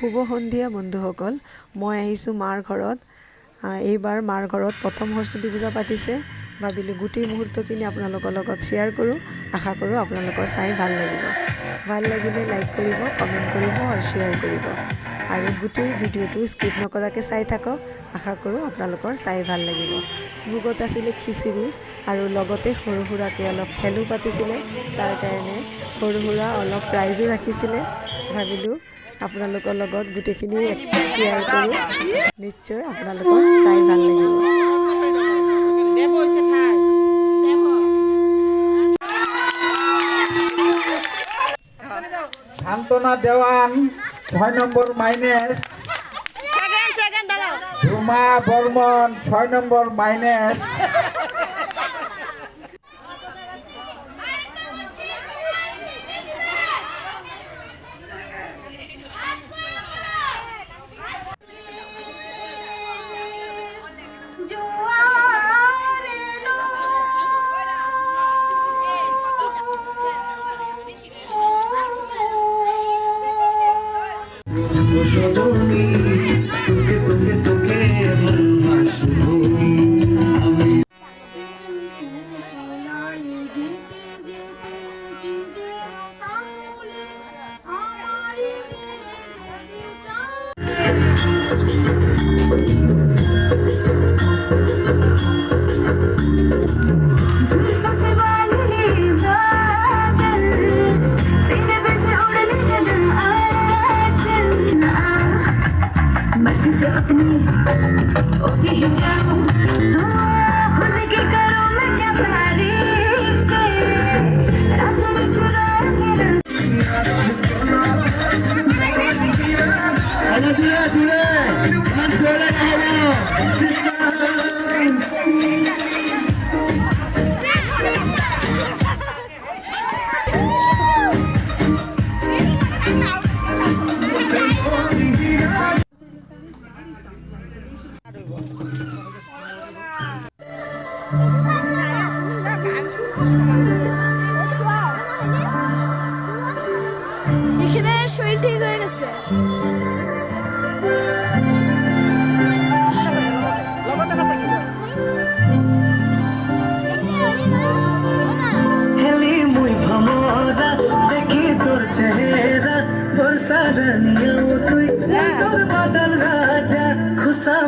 শুভ সন্ধিয়া বন্ধুসকল, মই আহিছোঁ মাৰ ঘৰত। এইবাৰ মাৰ ঘৰত প্ৰথম সৰস্বতী পূজা পাতিছে। ভাবিলোঁ গোটেই মুহূৰ্তখিনি আপোনালোকৰ লগত শ্বেয়াৰ কৰোঁ। আশা কৰোঁ আপোনালোকৰ চাই ভাল লাগিব। ভাল লাগিলে লাইক কৰিব, কমেণ্ট কৰিব আৰু শ্বেয়াৰ কৰিব। আৰু গোটেই ভিডিঅ'টো স্কিপ নকৰাকৈ চাই থাকক। আশা কৰোঁ আপোনালোকৰ চাই ভাল লাগিব। ভোগত আছিলে খিচিৰি আৰু লগতে সৰু সুৰাকৈ অলপ খেলো পাতিছিলে। তাৰ কাৰণে সৰু সুৰা অলপ প্ৰাইজো ৰাখিছিলে। ভাবিলোঁ আপোনালোকৰ লগত গোটেইখিনি শ্বেয়াৰ কৰোঁ। নিশ্চয় আপোনালোকৰ চাই ভাল লাগিব। শান্তনা দেওয়ান 6 নম্বর মাইনেস, রুমা বর্মন 6 নম্বর মাইনেস, এখানে শরীর ঠিক হয়ে গেছে। হেলি মুই ভমরা দেখি তোর চেহারা বর্ষা রানিয়া তুই তোর বাদল রাজা খুশা